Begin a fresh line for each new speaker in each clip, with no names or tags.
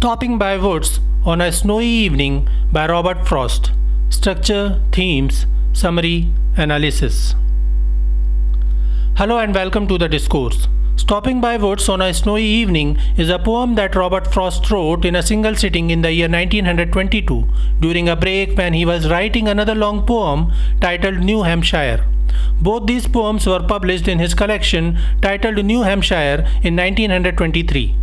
Stopping by Woods on a Snowy Evening by Robert Frost. Structure, themes, summary, analysis. Hello and welcome to the discourse. Stopping by Woods on a Snowy Evening is a poem that Robert Frost wrote in a single sitting in the year 1922 during a break when he was writing another long poem titled New Hampshire. Both these poems were published in his collection titled New Hampshire in 1923.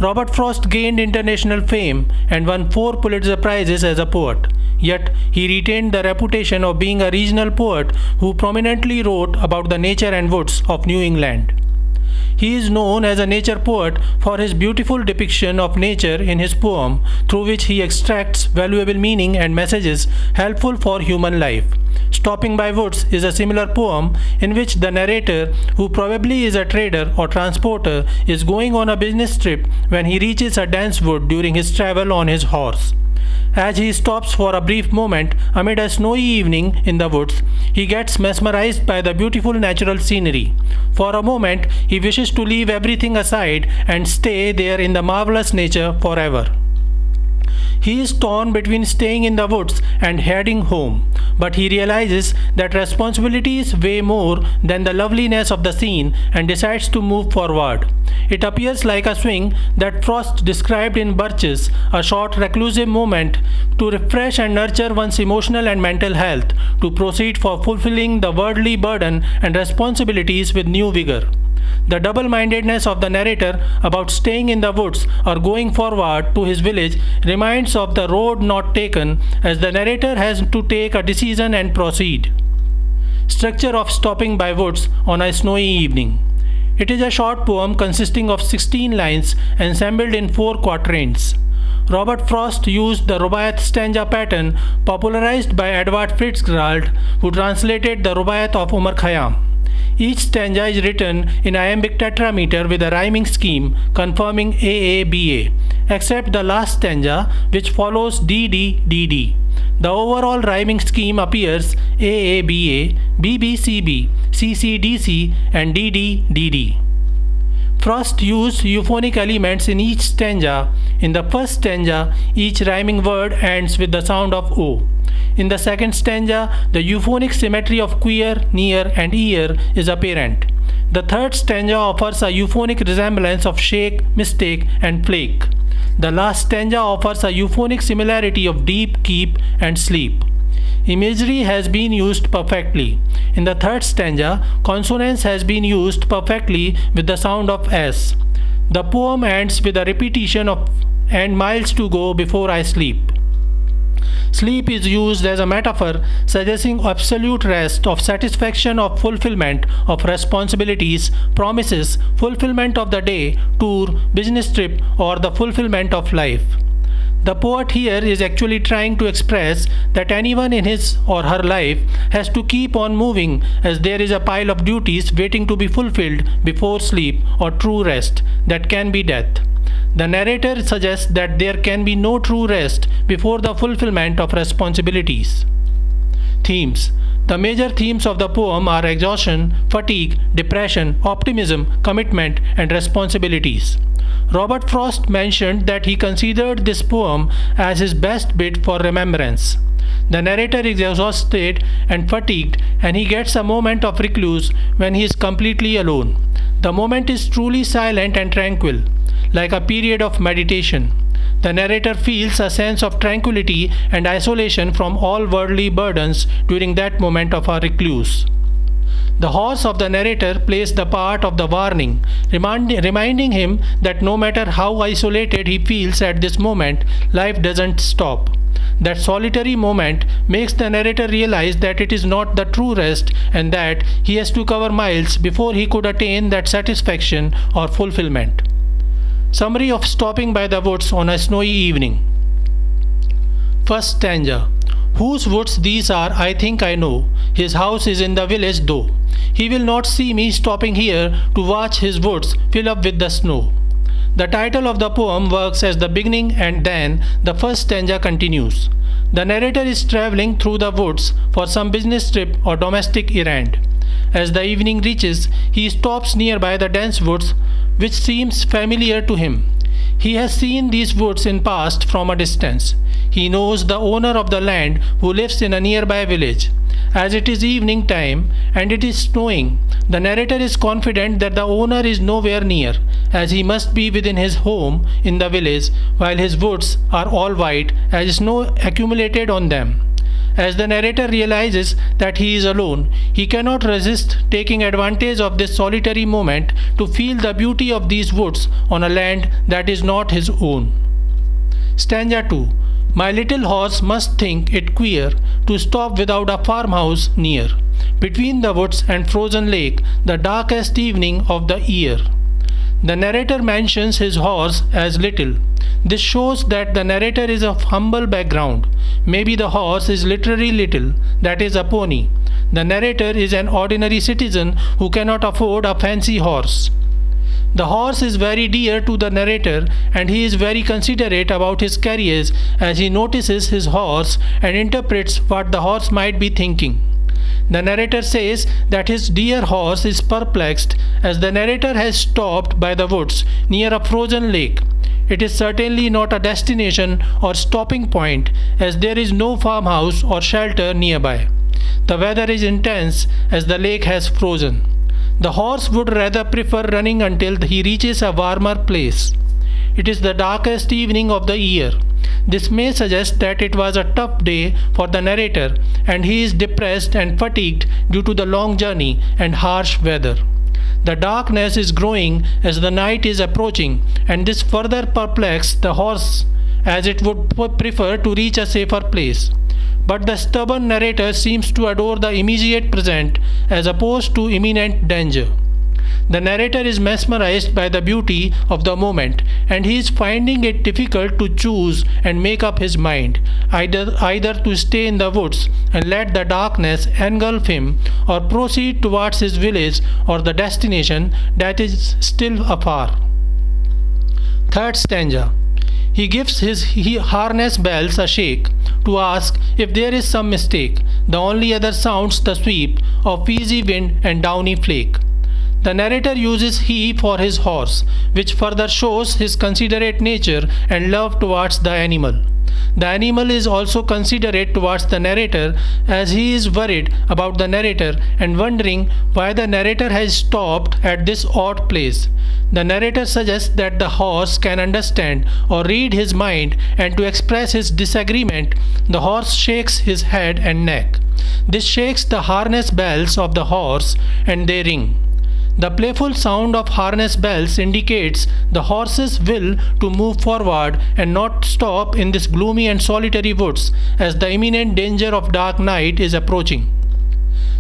Robert Frost gained international fame and won 4 Pulitzer Prizes as a poet. Yet, he retained the reputation of being a regional poet who prominently wrote about the nature and woods of New England. He is known as a nature poet for his beautiful depiction of nature in his poem, through which he extracts valuable meaning and messages helpful for human life. Stopping by Woods is a similar poem in which the narrator, who probably is a trader or transporter, is going on a business trip when he reaches a dense wood during his travel on his horse. As he stops for a brief moment amid a snowy evening in the woods, he gets mesmerized by the beautiful natural scenery. For a moment, he wishes to leave everything aside and stay there in the marvelous nature forever. He is torn between staying in the woods and heading home, but he realizes that responsibilities weigh more than the loveliness of the scene and decides to move forward. It appears like a swing that Frost described in Birches, a short reclusive moment to refresh and nurture one's emotional and mental health, to proceed for fulfilling the worldly burden and responsibilities with new vigor. The double-mindedness of the narrator about staying in the woods or going forward to his village reminds of the road not taken, as the narrator has to take a decision and proceed. Structure of Stopping by Woods on a Snowy Evening. It is a short poem consisting of 16 lines ensembled in 4 quatrains. Robert Frost used the Rubaiyat stanza pattern popularized by Edward Fitzgerald, who translated the Rubaiyat of Umar Khayyam. Each stanza is written in iambic tetrameter with a rhyming scheme confirming AABA, except the last stanza, which follows DDDD. The overall rhyming scheme appears AABA, BBCB, CCDC, and DDDD. Frost used euphonic elements in each stanza. In the first stanza, each rhyming word ends with the sound of O. In the second stanza, the euphonic symmetry of queer, near, and ear is apparent. The third stanza offers a euphonic resemblance of shake, mistake, and flake. The last stanza offers a euphonic similarity of deep, keep, and sleep. Imagery has been used perfectly. In the third stanza, consonance has been used perfectly with the sound of S. The poem ends with a repetition of "and miles to go before I sleep." Sleep is used as a metaphor suggesting absolute rest, of satisfaction, of fulfillment of responsibilities, promises, fulfillment of the day, tour, business trip, or the fulfillment of life. The poet here is actually trying to express that anyone in his or her life has to keep on moving, as there is a pile of duties waiting to be fulfilled before sleep or true rest that can be death. The narrator suggests that there can be no true rest before the fulfillment of responsibilities. Themes. The major themes of the poem are exhaustion, fatigue, depression, optimism, commitment, and responsibilities. Robert Frost mentioned that he considered this poem as his best bit for remembrance. The narrator is exhausted and fatigued, and he gets a moment of recluse when he is completely alone. The moment is truly silent and tranquil, like a period of meditation. The narrator feels a sense of tranquility and isolation from all worldly burdens during that moment of a recluse. The horse of the narrator plays the part of the warning, reminding him that no matter how isolated he feels at this moment, life doesn't stop. That solitary moment makes the narrator realize that it is not the true rest and that he has to cover miles before he could attain that satisfaction or fulfillment. Summary of Stopping by the Woods on a Snowy Evening. First stanza. Whose woods these are, I think I know. His house is in the village though. He will not see me stopping here to watch his woods fill up with the snow. The title of the poem works as the beginning, and then the first stanza continues. The narrator is traveling through the woods for some business trip or domestic errand. As the evening reaches, he stops nearby the dense woods, which seems familiar to him. He has seen these woods in past from a distance. He knows the owner of the land who lives in a nearby village. As it is evening time and it is snowing, the narrator is confident that the owner is nowhere near, as he must be within his home in the village, while his woods are all white as snow accumulated on them. As the narrator realizes that he is alone, he cannot resist taking advantage of this solitary moment to feel the beauty of these woods on a land that is not his own. Stanza 2. My little horse must think it queer to stop without a farmhouse near, between the woods and frozen lake, the darkest evening of the year. The narrator mentions his horse as little. This shows that the narrator is of humble background. Maybe the horse is literally little, that is a pony. The narrator is an ordinary citizen who cannot afford a fancy horse. The horse is very dear to the narrator and he is very considerate about his carriage as he notices his horse and interprets what the horse might be thinking. The narrator says that his dear horse is perplexed as the narrator has stopped by the woods near a frozen lake. It is certainly not a destination or stopping point as there is no farmhouse or shelter nearby. The weather is intense as the lake has frozen. The horse would rather prefer running until he reaches a warmer place. It is the darkest evening of the year. This may suggest that it was a tough day for the narrator and he is depressed and fatigued due to the long journey and harsh weather. The darkness is growing as the night is approaching, and this further perplexes the horse as it would prefer to reach a safer place. But the stubborn narrator seems to adore the immediate present as opposed to imminent danger. The narrator is mesmerized by the beauty of the moment, and he is finding it difficult to choose and make up his mind, either to stay in the woods and let the darkness engulf him, or proceed towards his village or the destination that is still afar. Third stanza. He gives his harness bells a shake to ask if there is some mistake. The only other sounds the sweep of easy wind and downy flake. The narrator uses he for his horse, which further shows his considerate nature and love towards the animal. The animal is also considerate towards the narrator as he is worried about the narrator and wondering why the narrator has stopped at this odd place. The narrator suggests that the horse can understand or read his mind, and to express his disagreement, the horse shakes his head and neck. This shakes the harness bells of the horse and they ring. The playful sound of harness bells indicates the horse's will to move forward and not stop in this gloomy and solitary woods as the imminent danger of dark night is approaching.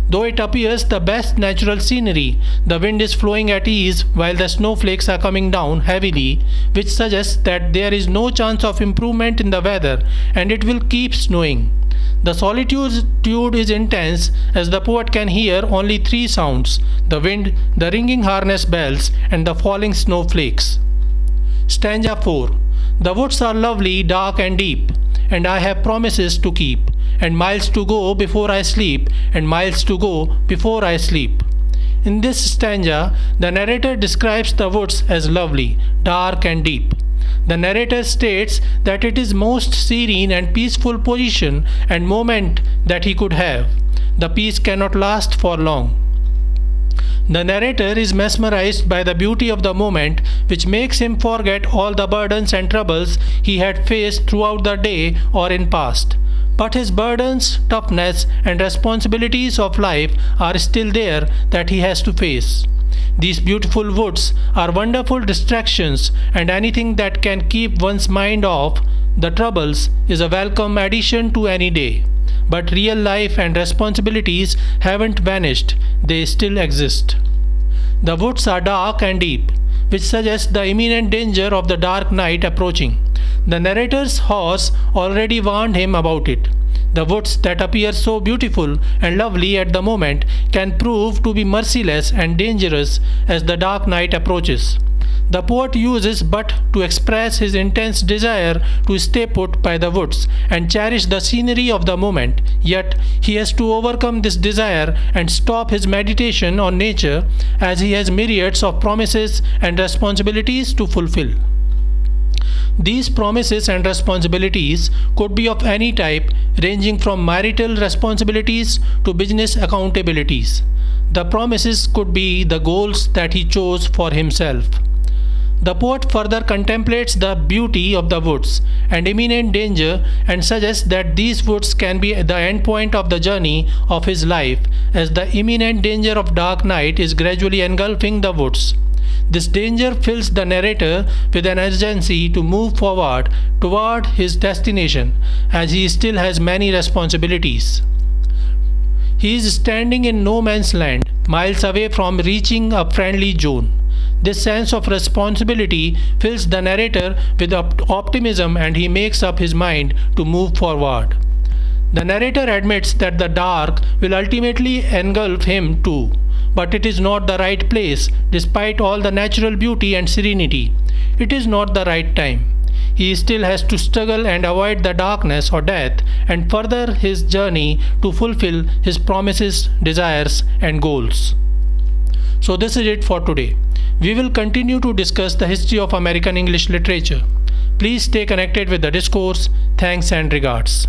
Though it appears the best natural scenery, the wind is flowing at ease while the snowflakes are coming down heavily, which suggests that there is no chance of improvement in the weather and it will keep snowing. The solitude is intense as the poet can hear only three sounds: the wind, the ringing harness bells, and the falling snowflakes. Stanza 4. The woods are lovely, dark and deep, and I have promises to keep, and miles to go before I sleep, and miles to go before I sleep. In this stanza, the narrator describes the woods as lovely, dark and deep. The narrator states that it is most serene and peaceful position and moment that he could have. The peace cannot last for long. The narrator is mesmerized by the beauty of the moment, which makes him forget all the burdens and troubles he had faced throughout the day or in past. But his burdens, toughness, and responsibilities of life are still there that he has to face. These beautiful woods are wonderful distractions, and anything that can keep one's mind off the troubles is a welcome addition to any day. But real life and responsibilities haven't vanished, they still exist. The woods are dark and deep, which suggests the imminent danger of the dark night approaching. The narrator's horse already warned him about it. The woods that appear so beautiful and lovely at the moment can prove to be merciless and dangerous as the dark night approaches. The poet uses but to express his intense desire to stay put by the woods and cherish the scenery of the moment, yet he has to overcome this desire and stop his meditation on nature as he has myriads of promises and responsibilities to fulfill. These promises and responsibilities could be of any type, ranging from marital responsibilities to business accountabilities. The promises could be the goals that he chose for himself. The poet further contemplates the beauty of the woods and imminent danger and suggests that these woods can be the endpoint of the journey of his life, as the imminent danger of dark night is gradually engulfing the woods. This danger fills the narrator with an urgency to move forward toward his destination, as he still has many responsibilities. He is standing in no man's land, miles away from reaching a friendly zone. This sense of responsibility fills the narrator with optimism, and he makes up his mind to move forward. The narrator admits that the dark will ultimately engulf him too, but it is not the right place despite all the natural beauty and serenity. It is not the right time. He still has to struggle and avoid the darkness or death and further his journey to fulfill his promises, desires, and goals. So this is it for today. We will continue to discuss the history of American English literature. Please stay connected with the discourse. Thanks and regards.